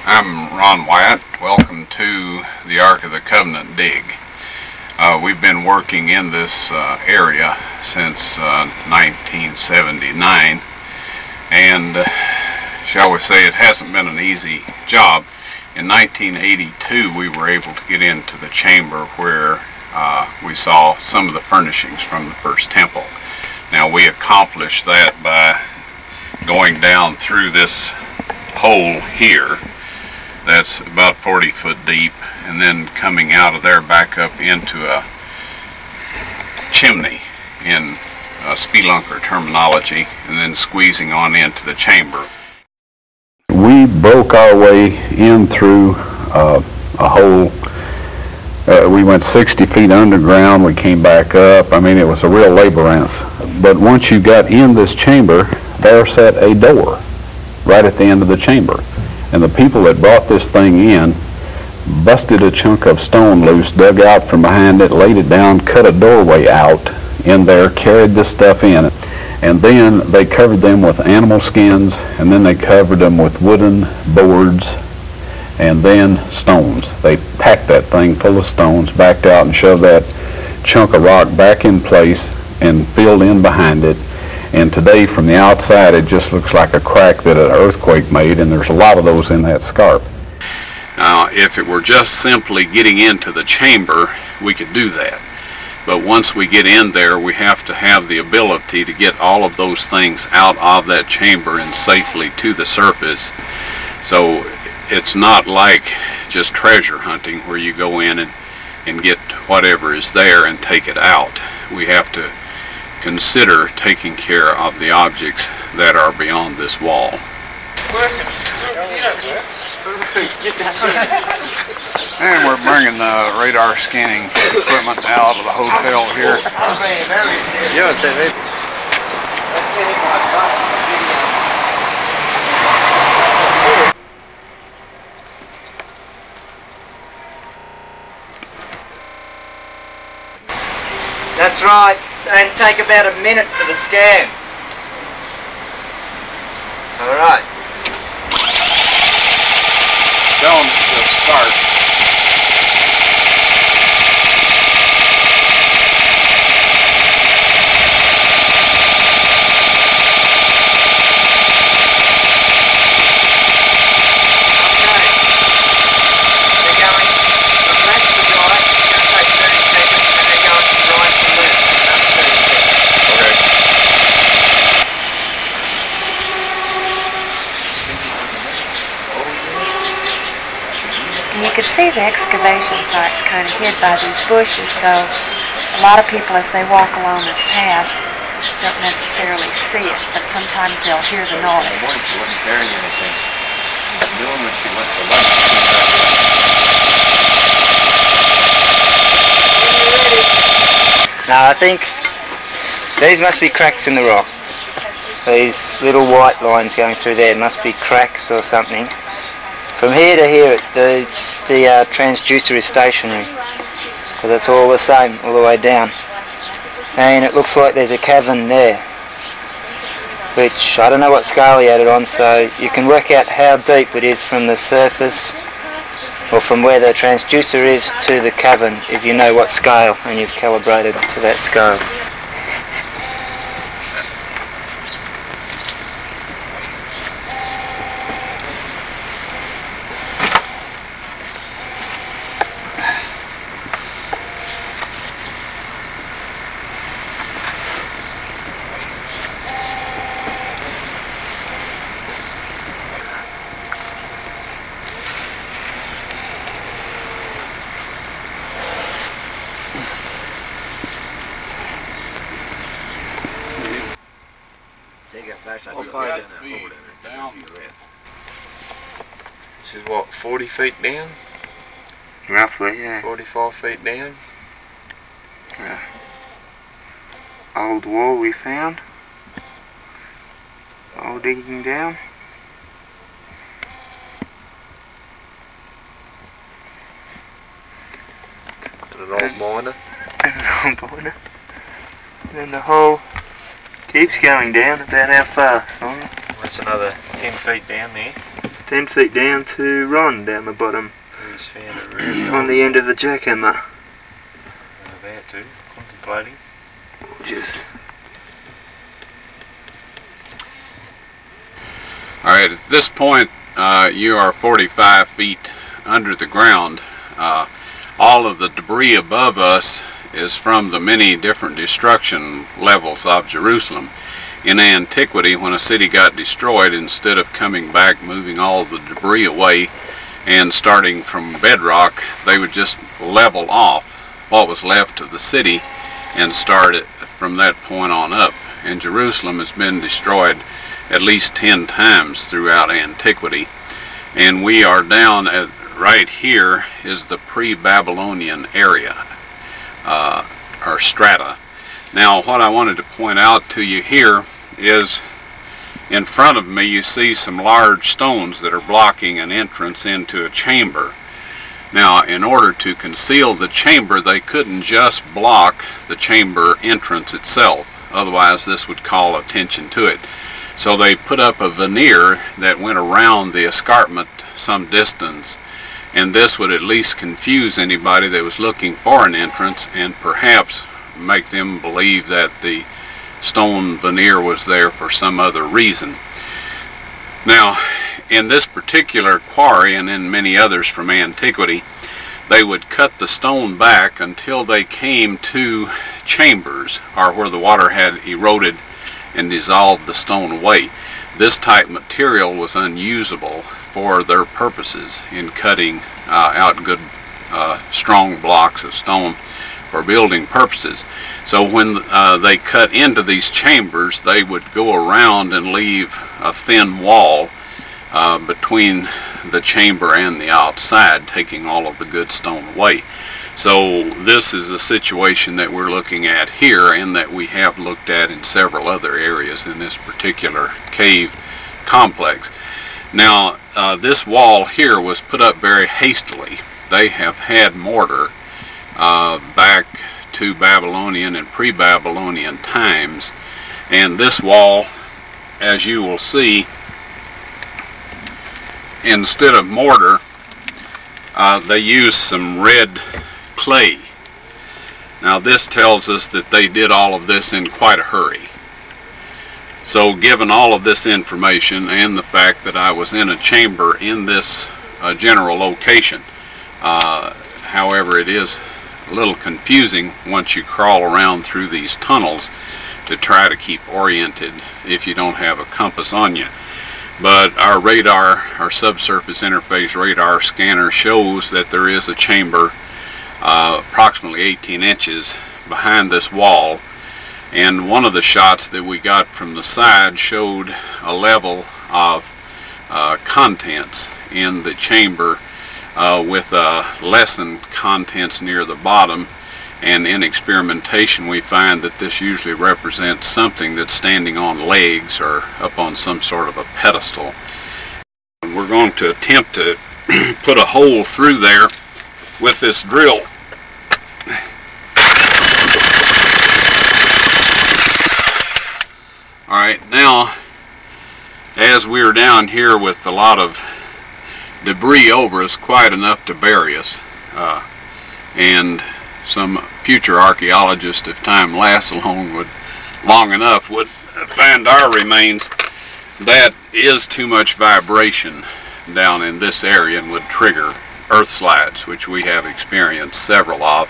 I'm Ron Uaettt. Welcome to the Ark of the Covenant dig. We've been working in this area since 1979, and shall we say it hasn't been an easy job. In 1982 we were able to get into the chamber where we saw some of the furnishings from the first temple. Now we accomplished that by going down through this hole here that's about 40 foot deep, and then coming out of there back up into a chimney in spelunker terminology, and then squeezing on into the chamber. We broke our way in through a hole. We went 60 feet underground, we came back up. I mean, it was a real labyrinth. But once you got in this chamber, there sat a door right at the end of the chamber. And the people that brought this thing in busted a chunk of stone loose, dug out from behind it, laid it down, cut a doorway out in there, carried this stuff in. And then they covered them with animal skins, and then they covered them with wooden boards, and then stones. They packed that thing full of stones, backed out and shoved that chunk of rock back in place and filled in behind it. And today, from the outside, it just looks like a crack that an earthquake made, and there's a lot of those in that scarp. Now, if it were just simply getting into the chamber, we could do that. But once we get in there, we have to have the ability to get all of those things out of that chamber and safely to the surface. So it's not like just treasure hunting where you go in and get whatever is there and take it out. We have to consider taking care of the objects that are beyond this wall. And we're bringing the radar scanning equipment out of the hotel here. That's right, and take about a minute for the scan. Alright. Tell them to start. You could see the excavation site's kind of hid by these bushes, so a lot of people as they walk along this path don't necessarily see it, but sometimes they'll hear the noise. She wasn't carrying anything. Noon when she went to lunch. Now I think these must be cracks in the rocks. These little white lines going through there must be cracks or something. From here to here, the transducer is stationary, because it's all the same all the way down. And it looks like there's a cavern there, which I don't know what scale he had it on, so you can work out how deep it is from the surface, or from where the transducer is to the cavern, if you know what scale and you've calibrated to that scale. This is what, 40 feet down? Roughly, yeah. 44 feet down? Yeah. Old wall we found. All digging down. And an old miner. And an old miner. And then the hole keeps going down. About how far, Simon? That's another 10 feet down there. 10 feet down to Ron down the bottom. He's found a really On the end of the jackhammer. About to, contemplating. Just. Alright, at this point you are 45 feet under the ground. All of the debris above us is from the many different destruction levels of Jerusalem. In antiquity, when a city got destroyed, instead of coming back, moving all the debris away and starting from bedrock, they would just level off what was left of the city and start it from that point on up. And Jerusalem has been destroyed at least 10 times throughout antiquity. And we are down at right here is the pre-Babylonian area, or strata. Now what I wanted to point out to you here is in front of me you see some large stones that are blocking an entrance into a chamber. Now in order to conceal the chamber, they couldn't just block the chamber entrance itself, otherwise this would call attention to it. So they put up a veneer that went around the escarpment some distance, and this would at least confuse anybody that was looking for an entrance and perhaps make them believe that the stone veneer was there for some other reason. Now in this particular quarry and in many others from antiquity, they would cut the stone back until they came to chambers, or where the water had eroded and dissolved the stone away. This type material was unusable for their purposes in cutting out good strong blocks of stone for building purposes. So when they cut into these chambers, they would go around and leave a thin wall between the chamber and the outside, taking all of the good stone away. So this is a situation that we're looking at here, and that we have looked at in several other areas in this particular cave complex. Now this wall here was put up very hastily. They have had mortar back to Babylonian and pre-Babylonian times, and this wall, as you will see, instead of mortar they used some red clay. Now this tells us that they did all of this in quite a hurry. So given all of this information and the fact that I was in a chamber in this general location, however, it is a little confusing once you crawl around through these tunnels to try to keep oriented if you don't have a compass on you. But our radar, our subsurface interface radar scanner, shows that there is a chamber approximately 18 inches behind this wall, and one of the shots that we got from the side showed a level of contents in the chamber with lessened contents near the bottom, and in experimentation we find that this usually represents something that's standing on legs or up on some sort of a pedestal. And we're going to attempt to put a hole through there with this drill. Alright, now as we're down here with a lot of debris over us, quite enough to bury us, and some future archaeologist, if time lasts long enough, would find our remains, that is too much vibration down in this area and would trigger earth slides, which we have experienced several of.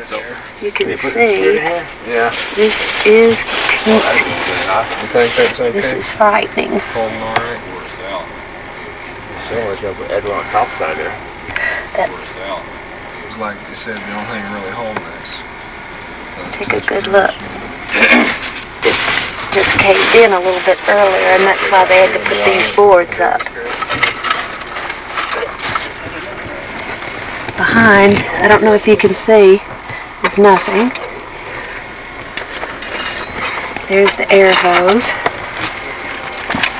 So you can see, this is teensy. This is frightening. Like you said, the only thing really holding us. Take a good look. This just caved in a little bit earlier, and that's why they had to put these boards up. Behind, I don't know if you can see, there's nothing. There's the air hose.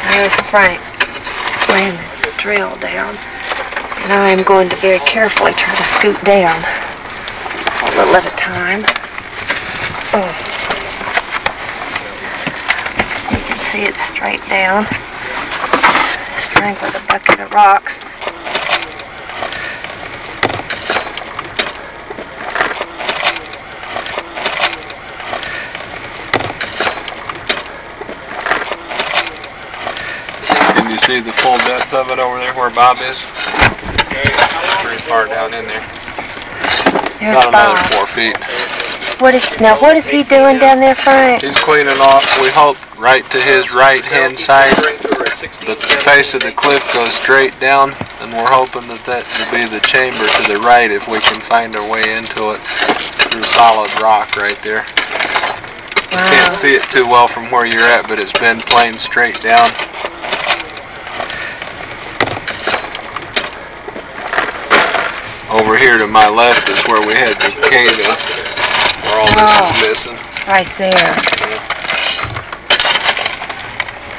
There's Frank laying the drill down. And I am going to very carefully try to scoot down a little at a time. You can see it's straight down. As I think with a bucket of rocks. Can you see the full depth of it over there where Bob is? Pretty far down in there. There's About another Bob. 4 feet. What is he doing down there, Frank? He's cleaning off, we hope, right to his right-hand side. The face of the cliff goes straight down, and we're hoping that that will be the chamber to the right if we can find our way into it through solid rock right there. You can't see it too well from where you're at, but it's been plain straight down. Over here to my left is where we had the cave in, where all this is missing. Right there.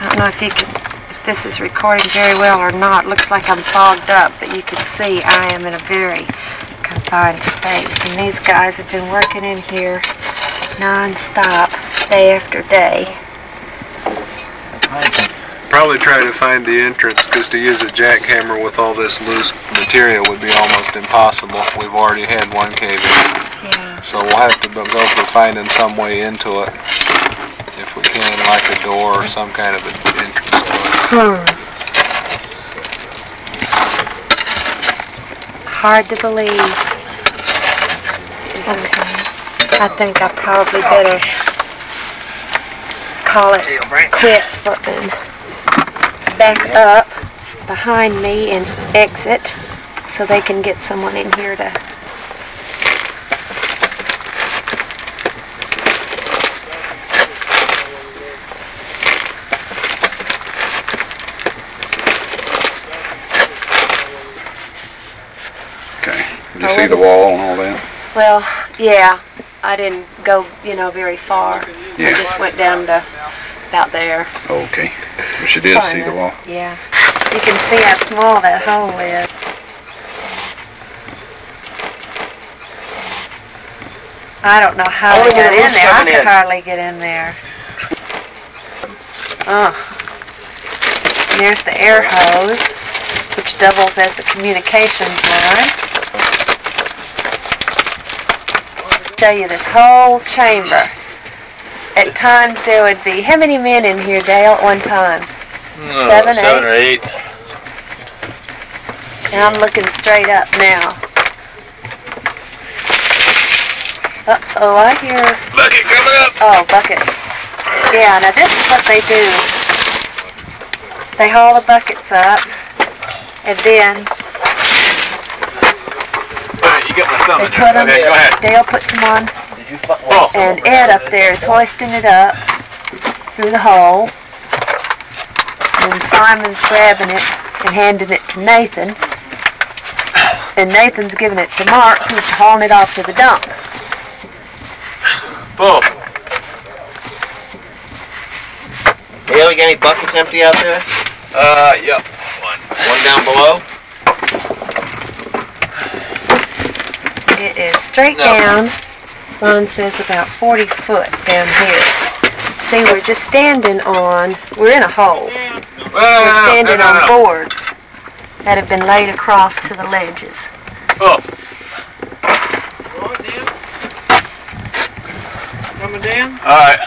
I don't know if this is recording very well or not. Looks like I'm fogged up, but you can see I am in a very confined space. And these guys have been working in here non-stop, day after day. Probably try to find the entrance, because to use a jackhammer with all this loose material would be almost impossible. We've already had one cave in. Yeah. So we'll have to go for finding some way into it, if we can, like a door or some kind of an entrance to it. It's hard to believe. I think I probably better call it quits and back up behind me and exit so they can get someone in here to Did you see the wall and all that? Well, yeah, I didn't go, very far. Yeah. I just went down to about there. Okay. But you did see the wall. Yeah. You can see how small that hole is. I don't know how I got in there. I could hardly get in there. And there's the air hose, which doubles as the communications line. Show you this whole chamber. At times there would be, how many men in here, Dale, at one time? 7 or 8. And I'm looking straight up now. Uh-oh, I hear... Bucket coming up! Oh, bucket. Yeah, now this is what they do. They haul the buckets up, and then... You got my thumb They in put there. them, Okay, go ahead. Dale puts them on, Oh. and Ed up there is hoisting it up through the hole. And Simon's grabbing it and handing it to Nathan. And Nathan's giving it to Mark, who's hauling it off to the dump. Pull. Dale, you got any buckets empty out there? Yep. One down below? It is straight down. Ron says about 40 foot down here. See, we're just standing on, we're in a hole. We're standing on boards that have been laid across to the ledges. Oh. Coming down? Alright.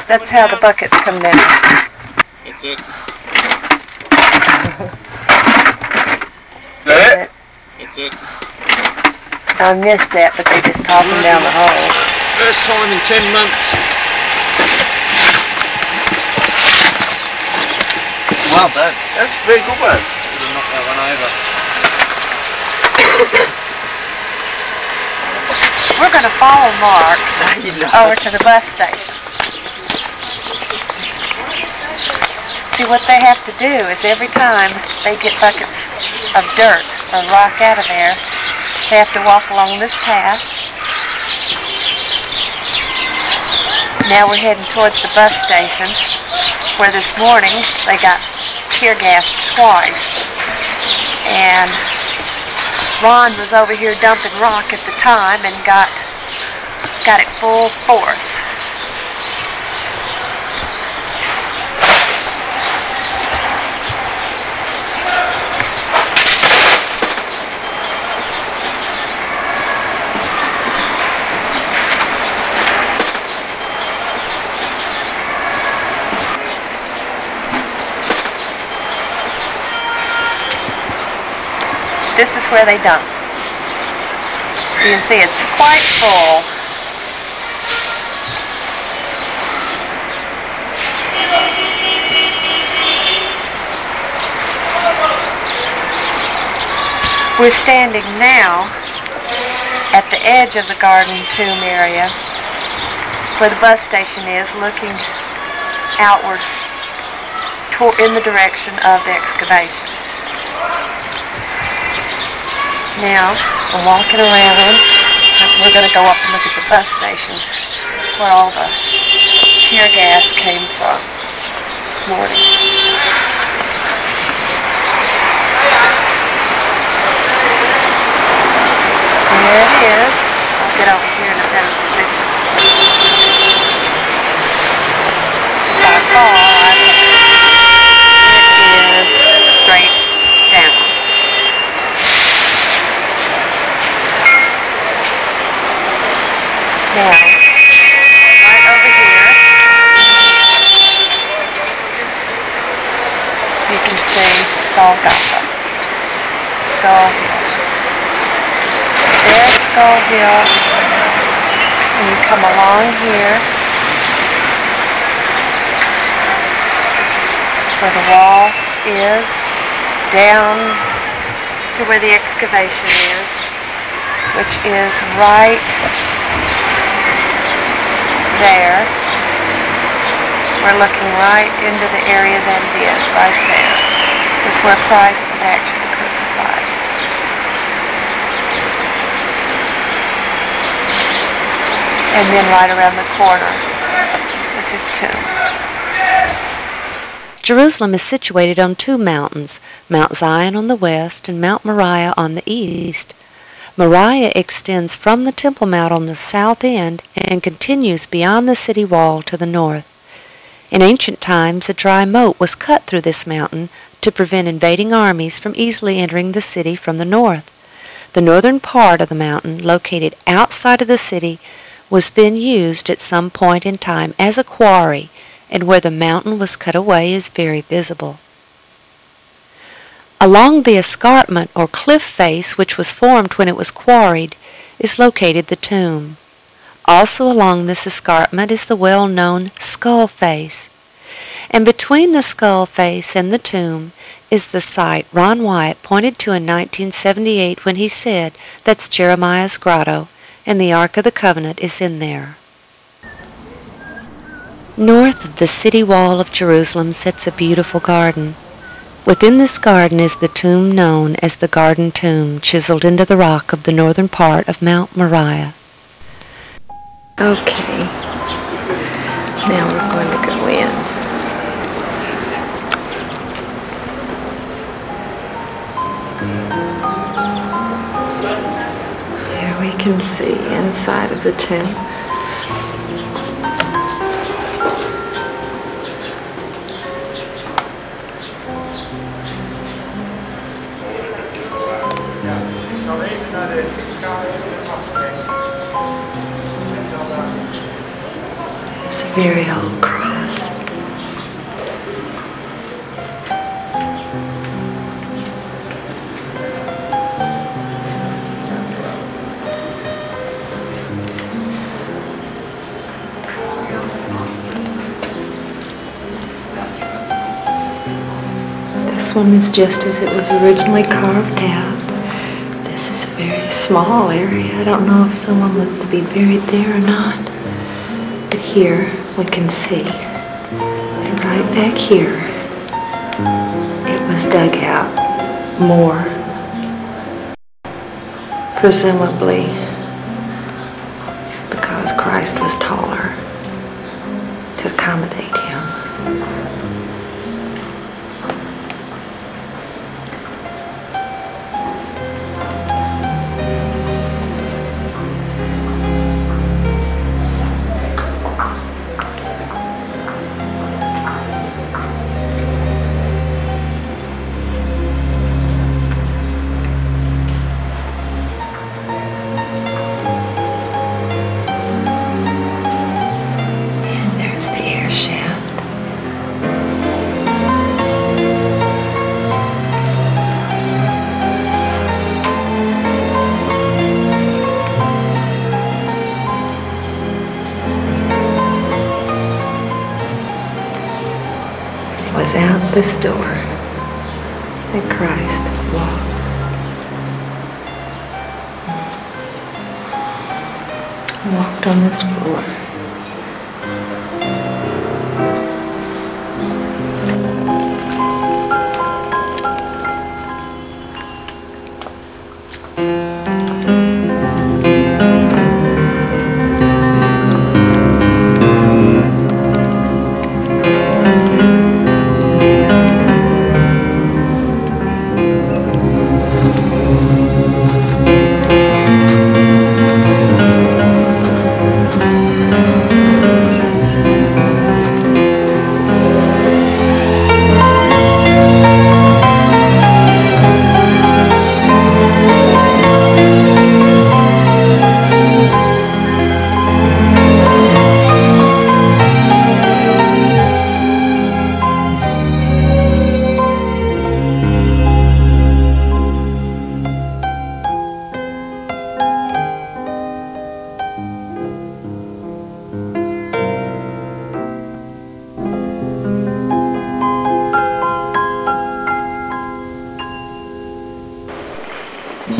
That's how the buckets come down. Is that it? I missed that, but they just toss them down the hole. First time in 10 months. Well done. That's a very good one. Knock that one over. We're going to follow Mark over to the bus station. See, what they have to do is every time they get buckets of dirt or rock out of there, they have to walk along this path. Now we're heading towards the bus station, where this morning they got tear gassed twice. And Ron was over here dumping rock at the time and got it full force. this is where they dump. You can see it's quite full. We're standing now at the edge of the garden tomb area where the bus station is, looking outwards in the direction of the excavation. Now, I'm walking around. We're going to go up and look at the bus station where all the tear gas came from this morning. There it is. I'll get over here in a better position. By far, it is straight down. Now, right over here, you can see Golgotha, Skull Hill. There's Skull Hill, and you come along here where the wall is, down to where the excavation is, which is right there. We're looking right into the area that it is, right there. It's where Christ was actually crucified. And then right around the corner is his tomb. Jerusalem is situated on two mountains, Mount Zion on the west and Mount Moriah on the east. Moriah extends from the Temple Mount on the south end and continues beyond the city wall to the north. In ancient times, a dry moat was cut through this mountain to prevent invading armies from easily entering the city from the north. The northern part of the mountain, located outside of the city, was then used at some point in time as a quarry, and where the mountain was cut away is very visible. Along the escarpment or cliff face which was formed when it was quarried is located the tomb. Also along this escarpment is the well-known skull face. And between the skull face and the tomb is the site Ron Uaettt pointed to in 1978 when he said, "That's Jeremiah's grotto, and the Ark of the Covenant is in there." North of the city wall of Jerusalem sits a beautiful garden. Within this garden is the tomb known as the Garden Tomb, chiseled into the rock of the northern part of Mount Moriah. Okay, now we're going to go in. Here we can see inside of the tomb. It's a very old cross. This one is just as it was originally carved out. This is a very small area. I don't know if someone was to be buried there or not. But here we can see that right back here it was dug out more, presumably because Christ was taller to accommodate him. Shaft. was out this door that Christ walked. Walked on this floor.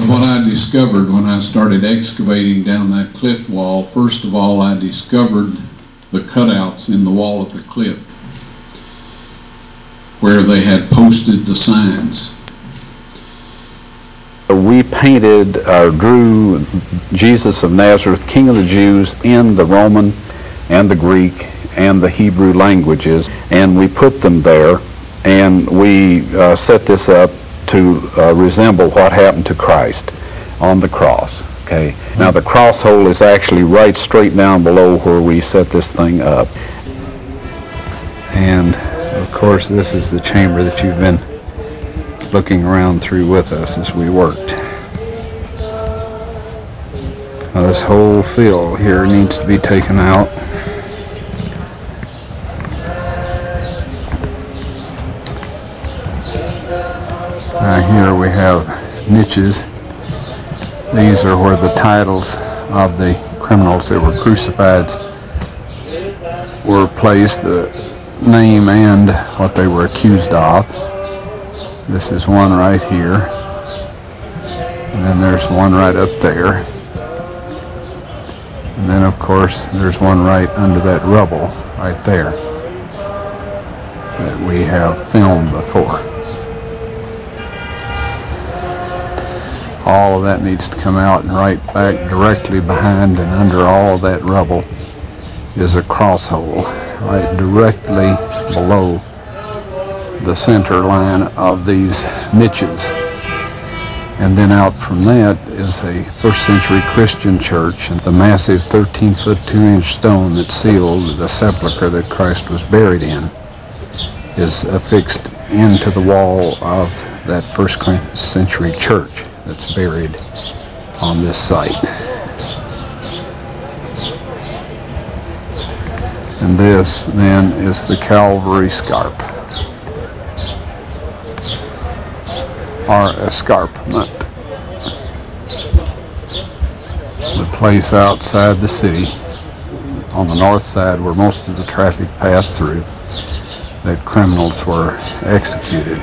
What I discovered when I started excavating down that cliff wall, first of all, I discovered the cutouts in the wall of the cliff where they had posted the signs. We painted or drew Jesus of Nazareth, King of the Jews, in the Roman and the Greek and the Hebrew languages, and we put them there, and we set this up to resemble what happened to Christ on the cross. Okay. Now the cross hole is actually right straight down below where we set this thing up. And of course this is the chamber that you've been looking around through with us as we worked. Now this whole fill here needs to be taken out. Here we have niches. These are where the titles of the criminals that were crucified were placed, the name and what they were accused of. This is one right here, and then there's one right up there, and then of course there's one right under that rubble right there that we have filmed before. All of that needs to come out, and right back directly behind and under all of that rubble is a cross hole right directly below the center line of these niches. And then out from that is a first century Christian church, and the massive 13-foot 2-inch stone that sealed the sepulcher that Christ was buried in is affixed into the wall of that first century church that's buried on this site. And this then is the Calvary Scarp, or escarpment, the place outside the city on the north side where most of the traffic passed through that criminals were executed.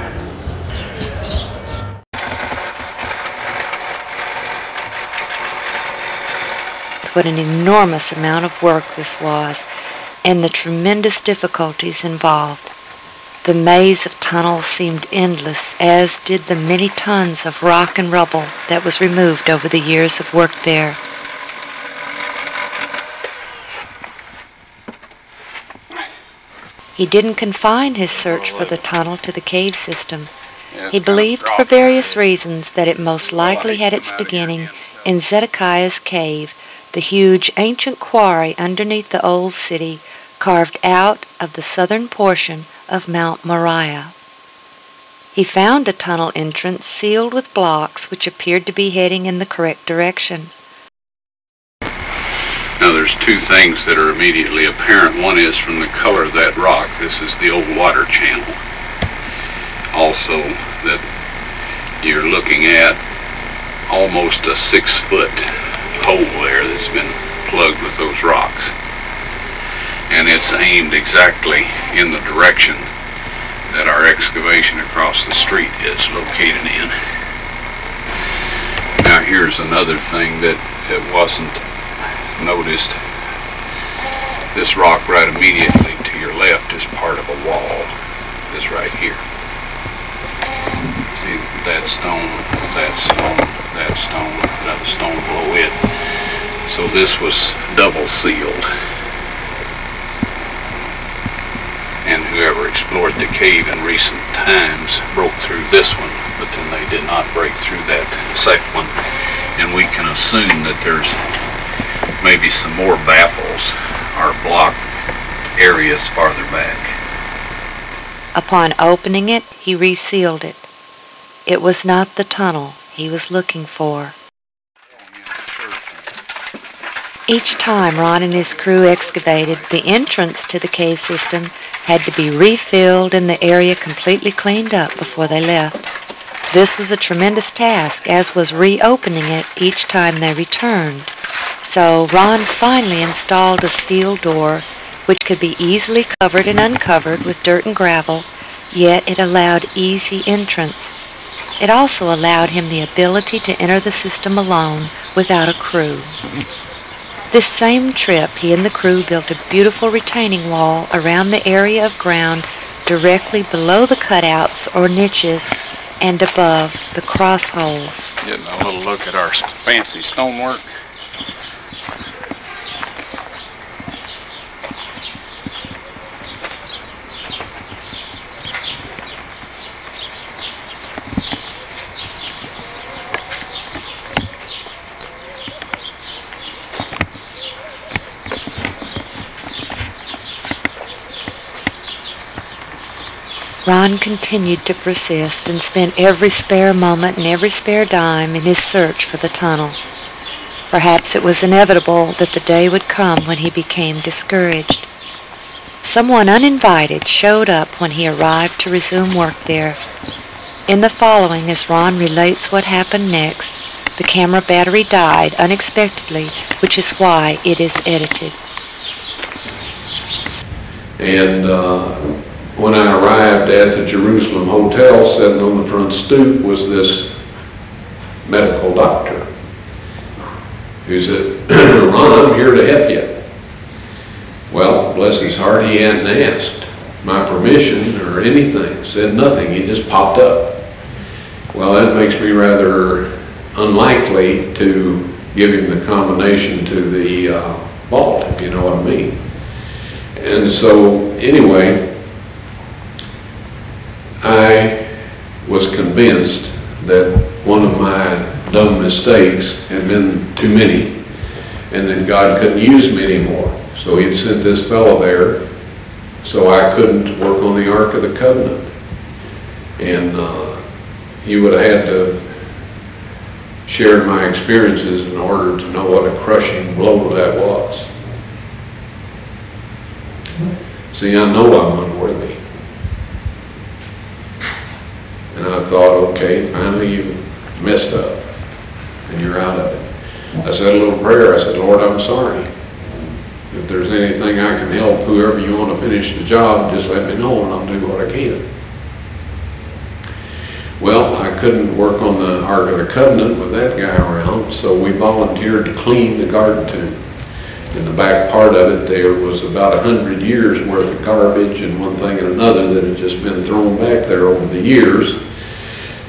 What an enormous amount of work this was, and the tremendous difficulties involved. The maze of tunnels seemed endless, as did the many tons of rock and rubble that was removed over the years of work there. He didn't confine his search for the tunnel to the cave system. He believed for various reasons that it most likely had its beginning in Zedekiah's cave, the huge ancient quarry underneath the old city, carved out of the southern portion of Mount Moriah. He found a tunnel entrance sealed with blocks which appeared to be heading in the correct direction. Now there's two things that are immediately apparent. One is from the color of that rock. This is the old water channel. Also that you're looking at almost a 6-foot hole there that's been plugged with those rocks, and it's aimed exactly in the direction excavation across the street is located in. Now here's another thing that wasn't noticed. This rock right immediately to your left is part of a wall. This right here. See that stone, another stone below it. So this was double sealed. And whoever explored the cave in recent times broke through this one, but then they did not break through that second one. And we can assume that there's maybe some more baffles or blocked areas farther back. Upon opening it, he resealed it. It was not the tunnel he was looking for. Each time Ron and his crew excavated, the entrance to the cave system had to be refilled and the area completely cleaned up before they left. This was a tremendous task, as was reopening it each time they returned. So Ron finally installed a steel door which could be easily covered and uncovered with dirt and gravel, yet it allowed easy entrance. It also allowed him the ability to enter the system alone without a crew. This same trip, he and the crew built a beautiful retaining wall around the area of ground directly below the cutouts or niches and above the cross holes. Getting a little look at our fancy stonework. Ron continued to persist and spent every spare moment and every spare dime in his search for the tunnel. Perhaps it was inevitable that the day would come when he became discouraged. Someone uninvited showed up when he arrived to resume work there. In the following, as Ron relates what happened next, the camera battery died unexpectedly, which is why it is edited. And when I arrived at the Jerusalem Hotel, sitting on the front stoop was this medical doctor who said, "Ron, I'm here to help you." Well, bless his heart, he hadn't asked my permission or anything, said nothing, he just popped up. Well, that makes me rather unlikely to give him the combination to the vault, if you know what I mean. And so, anyway, I was convinced that one of my dumb mistakes had been too many and that God couldn't use me anymore. So he had sent this fellow there so I couldn't work on the Ark of the Covenant. And he would have had to share my experiences in order to know what a crushing blow that was. See, I know I'm unworthy. And I thought, okay, finally you messed up and you're out of it. I said a little prayer. I said, Lord, I'm sorry. If there's anything I can help, whoever you want to finish the job, just let me know and I'll do what I can. Well, I couldn't work on the Ark of the Covenant with that guy around, so we volunteered to clean the garden tomb. In the back part of it, there was about 100 years worth of garbage and one thing and another that had just been thrown back there over the years.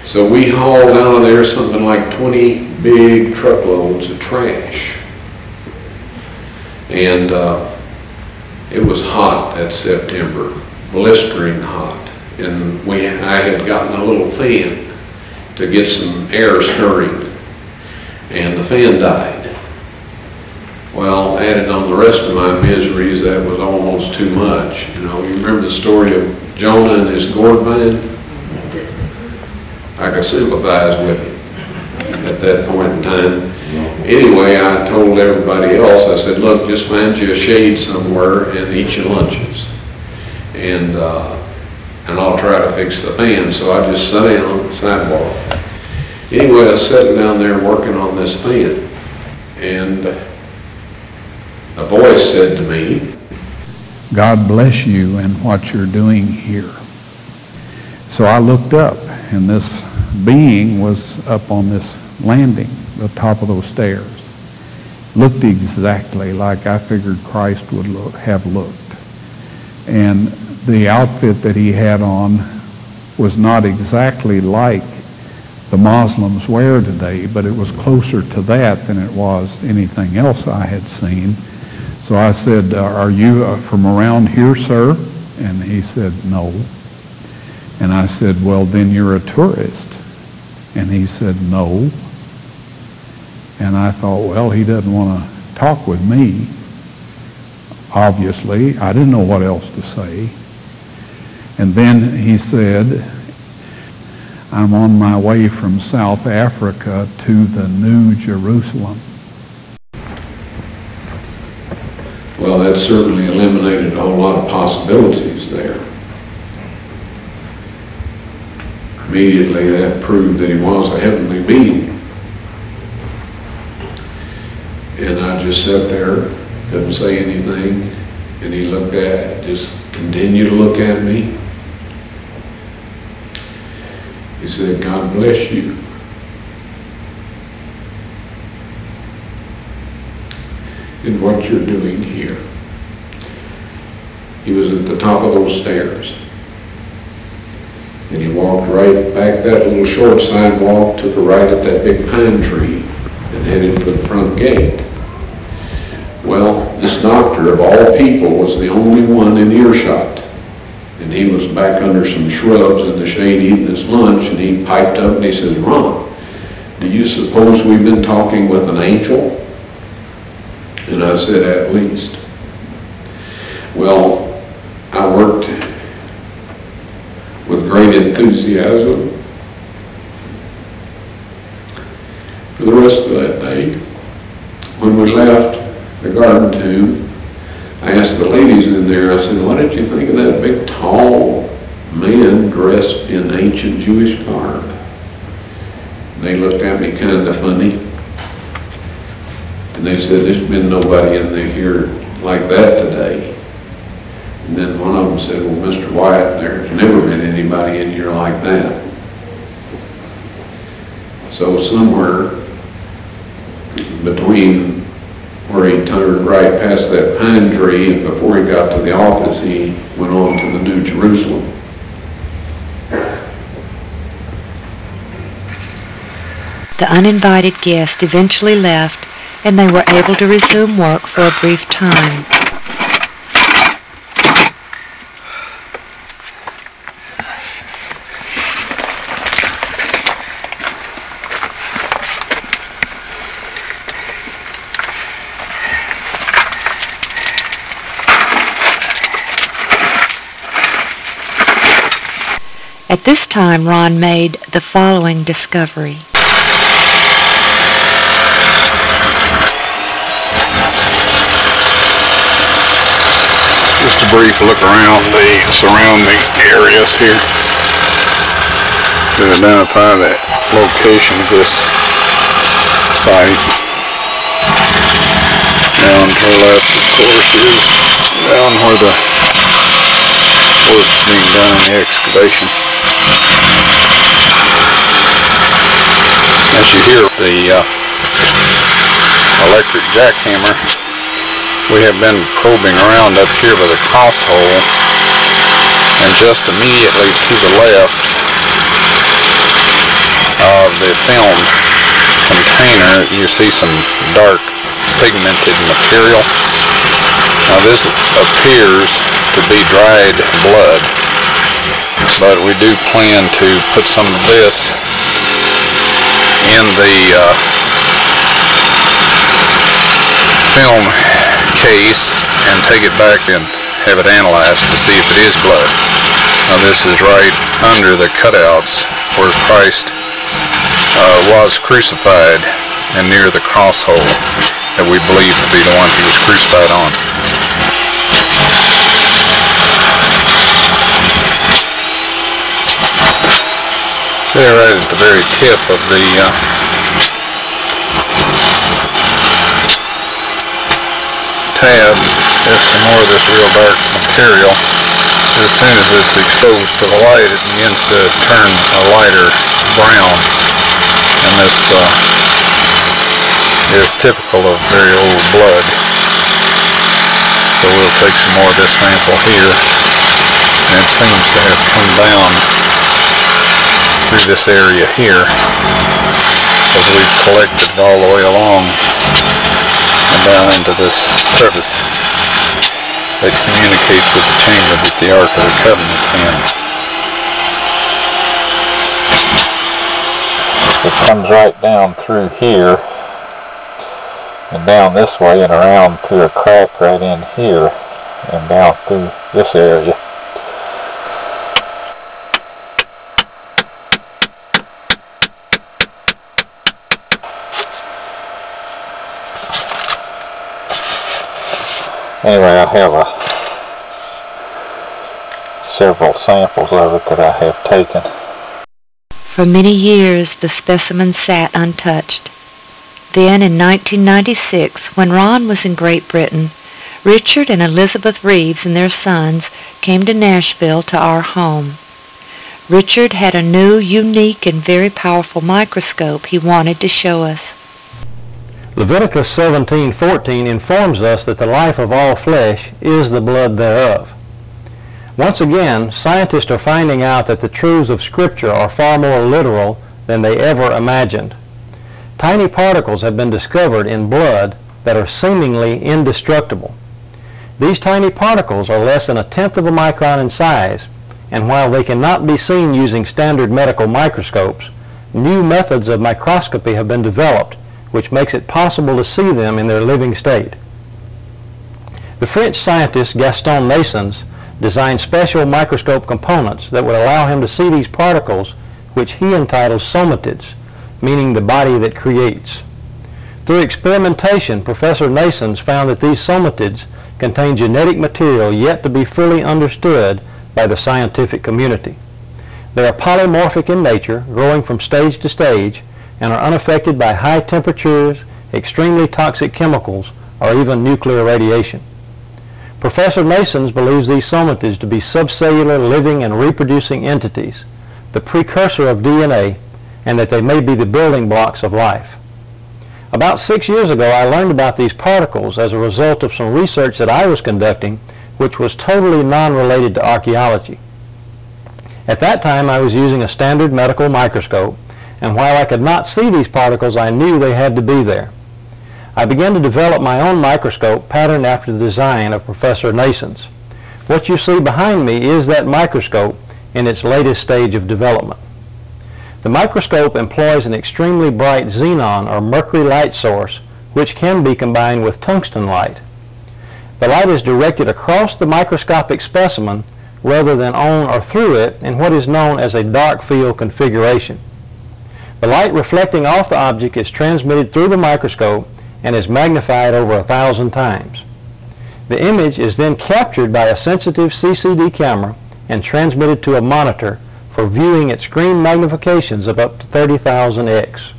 So we hauled out of there something like 20 big truckloads of trash. And it was hot that September, blistering hot. And I had gotten a little fan to get some air stirring. And the fan died. Well, added on the rest of my miseries, that was almost too much. You know, you remember the story of Jonah and his gourd vine? I could sympathize with him at that point in time. Anyway, I told everybody else, I said, look, just find you a shade somewhere and eat your lunches. And I'll try to fix the fan. So I just sat down on the sidewalk. Anyway, I was sitting down there working on this fan. And a voice said to me, God bless you and what you're doing here. So I looked up, and this being was up on this landing, the top of those stairs. Looked exactly like I figured Christ would have looked. And the outfit that he had on was not exactly like the Muslims wear today, but it was closer to that than it was anything else I had seen. So I said, "Are you from around here, sir?" And he said, "No." And I said, "Well, then you're a tourist." And he said, "No." And I thought, well, he doesn't want to talk with me. Obviously, I didn't know what else to say. And then he said, "I'm on my way from South Africa to the New Jerusalem." Well, that certainly eliminated a whole lot of possibilities there. Immediately that proved that he was a heavenly being. And I just sat there, didn't say anything, and he just continued to look at me. He said, "God bless you." And what you're doing here. He was at the top of those stairs. And he walked right back that little short sidewalk, took a right at that big pine tree, and headed for the front gate. Well, this doctor of all people was the only one in earshot. And he was back under some shrubs in the shade eating his lunch, and he piped up and he said, "Ron, do you suppose we've been talking with an angel?" And I said, "At least." Well, I worked with great enthusiasm for the rest of that day. When we left the garden tomb, I asked the ladies in there, I said, "What did you think of that big, tall man dressed in ancient Jewish garb?" They looked at me kind of funny. And they said, "There's been nobody in here like that today." And then one of them said, "Well, Mr. Uaettt, there's never been anybody in here like that." So somewhere between where he turned right past that pine tree and before he got to the office, he went on to the New Jerusalem. The uninvited guest eventually left, and they were able to resume work for a brief time. At this time, Ron made the following discovery. Just a brief look around the surrounding areas here to identify the location of this site. Down to the left, of course, is down where the work's being done in the excavation. As you hear the electric jackhammer, we have been probing around up here by the cross hole, and just immediately to the left of the film container you see some dark pigmented material. Now this appears to be dried blood, but we do plan to put some of this in the film case and take it back and have it analyzed to see if it is blood. Now this is right under the cutouts where Christ was crucified and near the cross hole that we believe to be the one he was crucified on. There, right at the very tip of the tab, there's some more of this real dark material. As soon as it's exposed to the light, it begins to turn a lighter brown, and this is typical of very old blood. So we'll take some more of this sample here, and it seems to have come down through this area here, as we've collected it all the way along and down into this crevice that communicates with the chamber that the Ark of the Covenant's in. It comes right down through here and down this way and around through a crack right in here and down through this area. Anyway, I have several samples of it that I have taken. For many years the specimen sat untouched. Then in 1996, when Ron was in Great Britain, Richard and Elizabeth Reeves and their sons came to Nashville to our home. Richard had a new, unique, and very powerful microscope he wanted to show us. Leviticus 17:14 informs us that the life of all flesh is the blood thereof. Once again, scientists are finding out that the truths of Scripture are far more literal than they ever imagined. Tiny particles have been discovered in blood that are seemingly indestructible. These tiny particles are less than 1/10 of a micron in size, and while they cannot be seen using standard medical microscopes, new methods of microscopy have been developed which makes it possible to see them in their living state. The French scientist Gaston Naessens designed special microscope components that would allow him to see these particles, which he entitles somatids, meaning the body that creates. Through experimentation, Professor Naessens found that these somatids contain genetic material yet to be fully understood by the scientific community. They are polymorphic in nature, growing from stage to stage, and are unaffected by high temperatures, extremely toxic chemicals, or even nuclear radiation. Professor Naessens believes these somatids to be subcellular living and reproducing entities, the precursor of DNA, and that they may be the building blocks of life. About 6 years ago, I learned about these particles as a result of some research that I was conducting, which was totally non-related to archaeology. At that time, I was using a standard medical microscope, and while I could not see these particles, I knew they had to be there. I began to develop my own microscope patterned after the design of Professor Naessens. What you see behind me is that microscope in its latest stage of development. The microscope employs an extremely bright xenon or mercury light source, which can be combined with tungsten light. The light is directed across the microscopic specimen rather than on or through it in what is known as a dark field configuration. The light reflecting off the object is transmitted through the microscope and is magnified over 1,000 times. The image is then captured by a sensitive CCD camera and transmitted to a monitor for viewing at screen magnifications of up to 30,000x.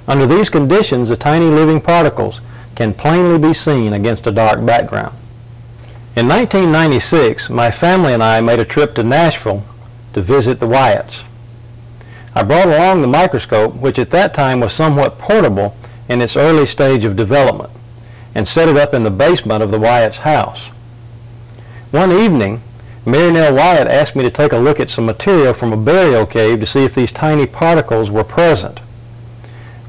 Under these conditions, the tiny living particles can plainly be seen against a dark background. In 1996, my family and I made a trip to Nashville to visit the Uaetts. I brought along the microscope, which at that time was somewhat portable in its early stage of development, and set it up in the basement of the Uaett's house. One evening, Mary Nell Uaettt asked me to take a look at some material from a burial cave to see if these tiny particles were present.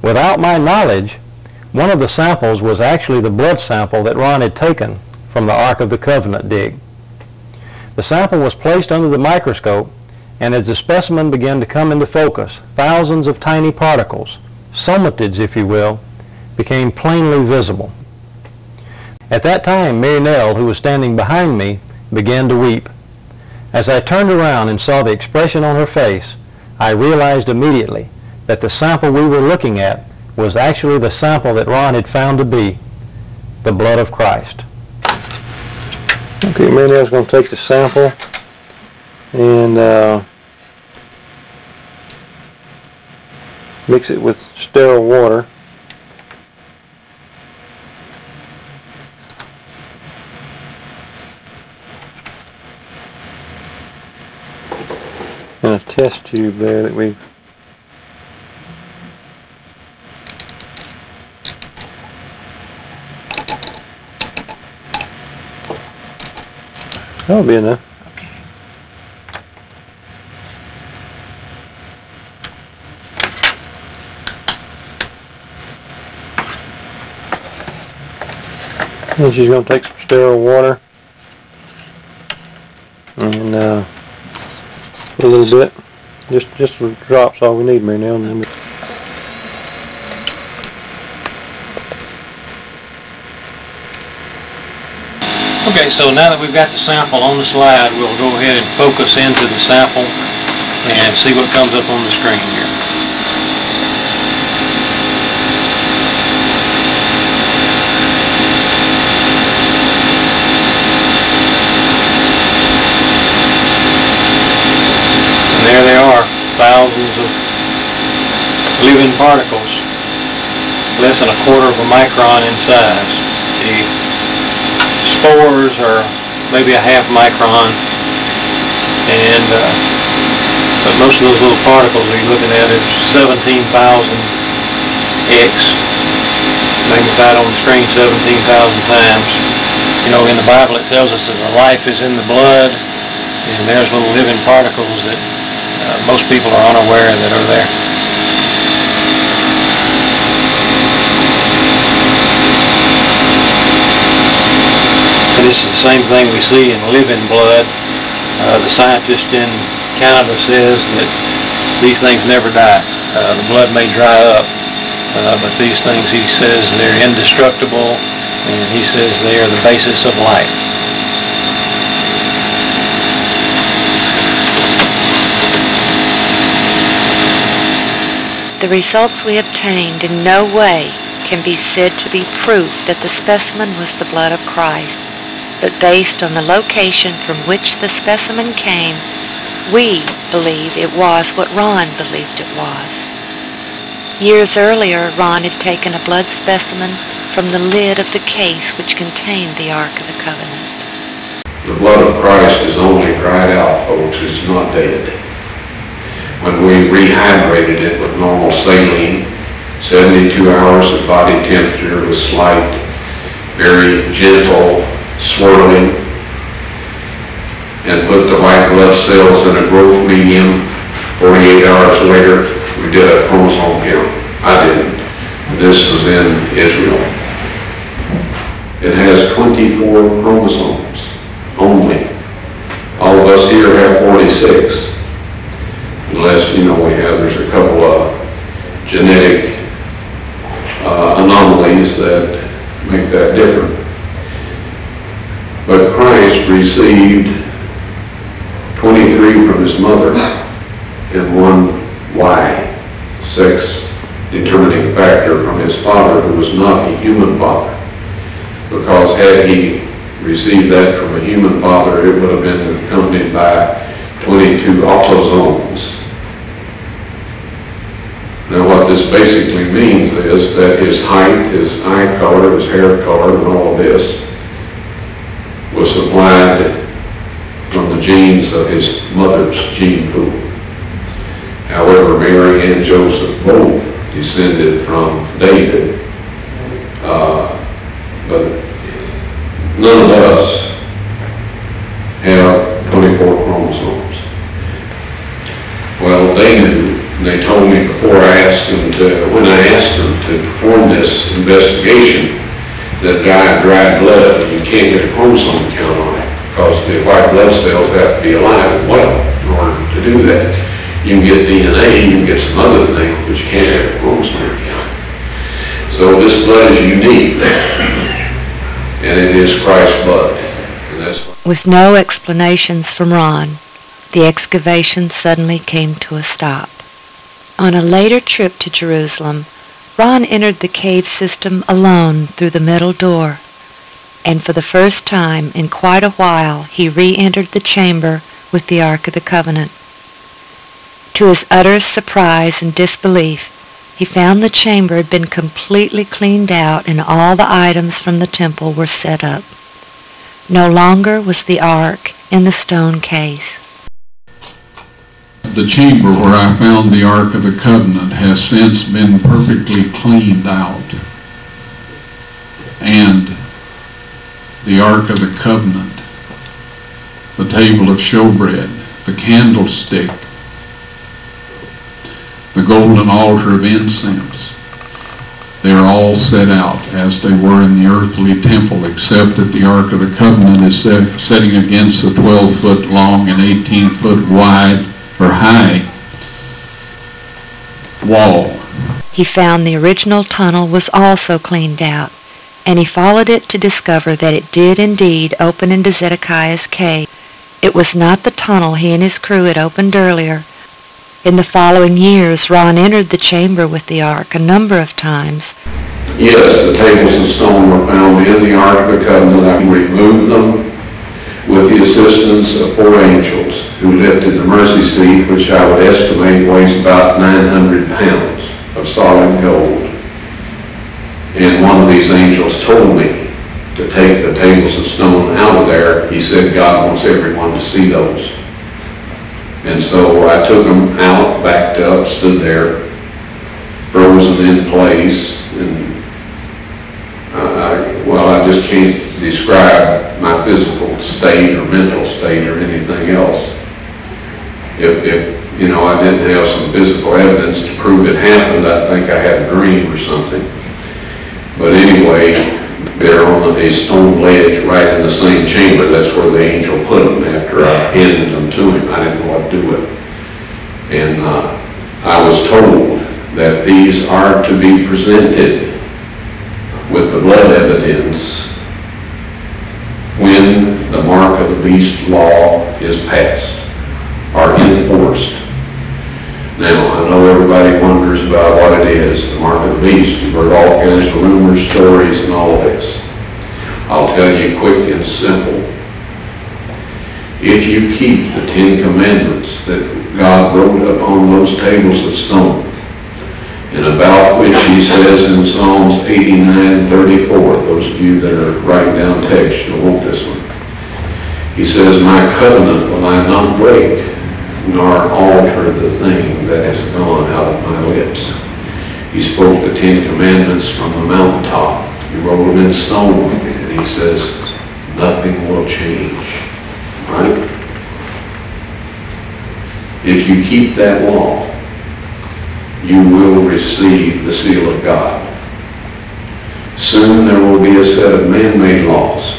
Without my knowledge, one of the samples was actually the blood sample that Ron had taken from the Ark of the Covenant dig. The sample was placed under the microscope, and as the specimen began to come into focus, thousands of tiny particles, somatids if you will, became plainly visible. At that time, Mary Nell, who was standing behind me, began to weep. As I turned around and saw the expression on her face, I realized immediately that the sample we were looking at was actually the sample that Ron had found to be the blood of Christ. Okay, Mary Nell's going to take the sample and mix it with sterile water. And a test tube there that we've that'll be enough. Okay. And she's going to take some sterile water and put a little bit, just some drops, all we need, Mary now. And then okay, so now that we've got the sample on the slide, we'll go ahead and focus into the sample and see what comes up on the screen here. And there they are, thousands of living particles, less than a quarter of a micron in size. The spores are maybe a half micron, and but most of those little particles you're looking at is 17,000 x magnified on the screen 17,000 times. You know, in the Bible it tells us that the life is in the blood, and there's little living particles that most people are unaware that are there. This is the same thing we see in living blood. The scientist in Canada says that these things never die. The blood may dry up, but these things, he says, they're indestructible, and he says they are the basis of life. The results we obtained in no way can be said to be proof that the specimen was the blood of Christ, but based on the location from which the specimen came, we believe it was what Ron believed it was. Years earlier, Ron had taken a blood specimen from the lid of the case which contained the Ark of the Covenant. The blood of Christ is only dried out, folks. It's not dead. When we rehydrated it with normal saline, 72 hours at body temperature with slight, very gentle swirling, and put the white blood cells in a growth medium, 48 hours later, we did a chromosome count. I didn't. This was in Israel. It has 24 chromosomes only. All of us here have 46. Unless, there's a couple of genetic anomalies that make that different. But Christ received 23 from his mother and 1 Y, sex determining factor, from his father, who was not a human father. Because had he received that from a human father, it would have been accompanied by 22 autosomes. Now what this basically means is that his height, his eye color, his hair color, and all of this was supplied from the genes of his mother's gene pool. However, Mary and Joseph both descended from David, but none of us have 24 chromosomes. Well, they knew. They told me before I asked them when I asked them to perform this investigation, that dried blood, you can't get a chromosome count on it because the white blood cells have to be alive and well in order to do that. You can get DNA, you can get some other things, but you can't have a chromosome count. So this blood is unique, and it is Christ's blood. And that's With no explanations from Ron, the excavation suddenly came to a stop. On a later trip to Jerusalem, Ron entered the cave system alone through the middle door, and for the first time in quite a while he re-entered the chamber with the Ark of the Covenant. To his utter surprise and disbelief, he found the chamber had been completely cleaned out and all the items from the temple were set up. No longer was the Ark in the stone case. The chamber where I found the Ark of the Covenant has since been perfectly cleaned out. And the Ark of the Covenant, the table of showbread, the candlestick, the golden altar of incense, they are all set out as they were in the earthly temple, except that the Ark of the Covenant is setting against the 12-foot long and 18-foot wide or high wall. He found the original tunnel was also cleaned out, and he followed it to discover that it did indeed open into Zedekiah's cave. It was not the tunnel he and his crew had opened earlier. In the following years, Ron entered the chamber with the Ark a number of times. Yes, the tables of stone were found in the Ark of the Covenant. I removed them with the assistance of 4 angels who lifted the mercy seat, which I would estimate weighs about 900 pounds of solid gold. And one of these angels told me to take the tables of stone out of there. He said God wants everyone to see those. And so I took them out, backed up, stood there, frozen in place, and I just can't describe my physical state or mental state or anything else. If I didn't have some physical evidence to prove it happened, I'd think I had a dream or something. But anyway, they're on a stone ledge right in the same chamber. That's where the angel put them after I handed them to him. I didn't know what to do with them. And I was told that these are to be presented with the blood evidence when the mark of the beast law is passed or enforced. Now, I know everybody wonders about what it is, the mark of the beast. You've heard all kinds of rumors, stories, and all of this. I'll tell you quick and simple. If you keep the 10 Commandments that God wrote upon those tables of stone, and about which he says in Psalms 89:34, those of you that are writing down text, you'll want this one. He says, "My covenant will I not break, nor alter the thing that has gone out of my lips." He spoke the 10 Commandments from the mountaintop. He wrote them in stone, and he says, nothing will change. Right? If you keep that law, you will receive the seal of God. Soon there will be a set of man-made laws.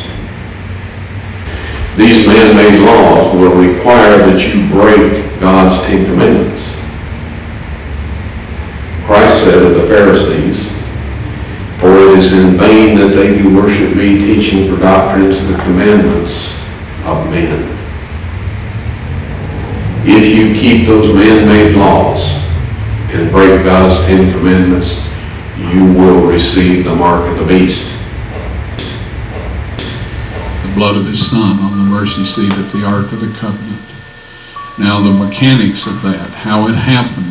These man-made laws will require that you break God's 10 Commandments. Christ said of the Pharisees, "For it is in vain that they do worship me, teaching for doctrines the commandments of men." If you keep those man-made laws and break God's 10 Commandments, you will receive the mark of the beast. The blood of his Son on the mercy seat at the Ark of the Covenant. Now the mechanics of that, how it happened,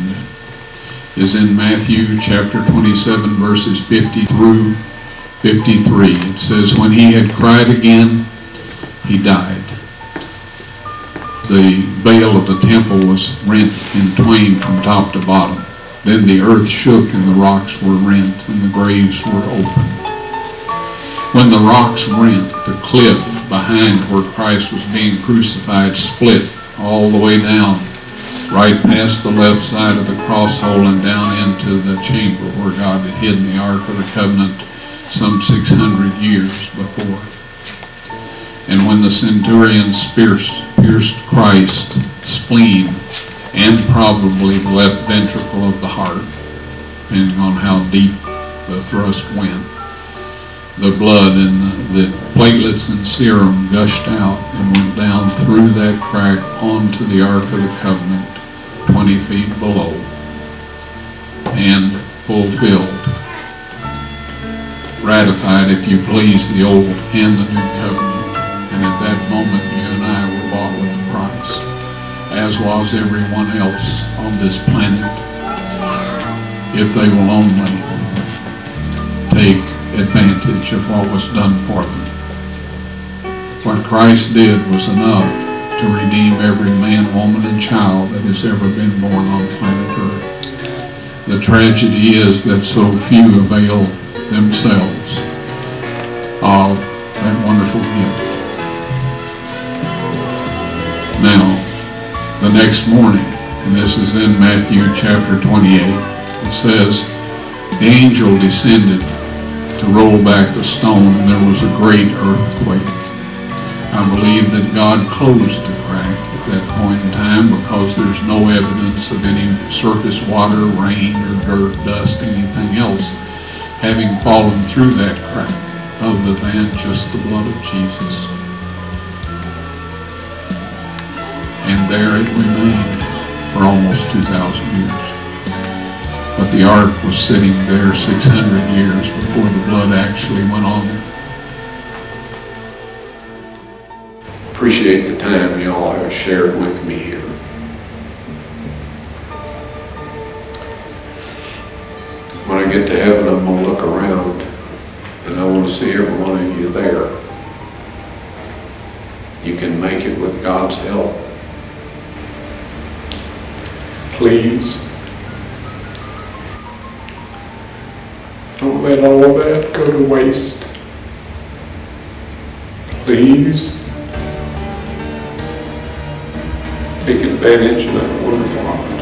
is in Matthew chapter 27 verses 50 through 53. It says, "When he had cried again, he died. The veil of the temple was rent in twain from top to bottom. Then the earth shook and the rocks were rent and the graves were opened." When the rocks rent, the cliff behind where Christ was being crucified split all the way down, right past the left side of the cross hole and down into the chamber where God had hidden the Ark of the Covenant some 600 years before. And when the centurions pierced Christ's spleen and probably the left ventricle of the heart, depending on how deep the thrust went, the blood and the platelets and serum gushed out and went down through that crack onto the Ark of the Covenant 20 feet below and fulfilled, ratified, if you please, the Old and the New Covenant. And at that moment you and I were bought with a price, as was everyone else on this planet, if they will only take advantage of what was done for them. What Christ did was enough to redeem every man, woman, and child that has ever been born on planet Earth. The tragedy is that so few avail themselves of that wonderful gift. Now, the next morning, and this is in Matthew chapter 28, it says, the angel descended to roll back the stone, and there was a great earthquake. I believe that God closed the crack at that point in time because there's no evidence of any surface water, rain, or dirt, dust, anything else having fallen through that crack other than just the blood of Jesus. And there it remained for almost 2,000 years. But the ark was sitting there 600 years before the blood actually went on it. Appreciate the time y'all have shared with me here. When I get to heaven, I'm going to look around and I want to see every one of you there. You can make it with God's help. Please, don't let all of that go to waste. Please, take advantage of that wonderful opportunity.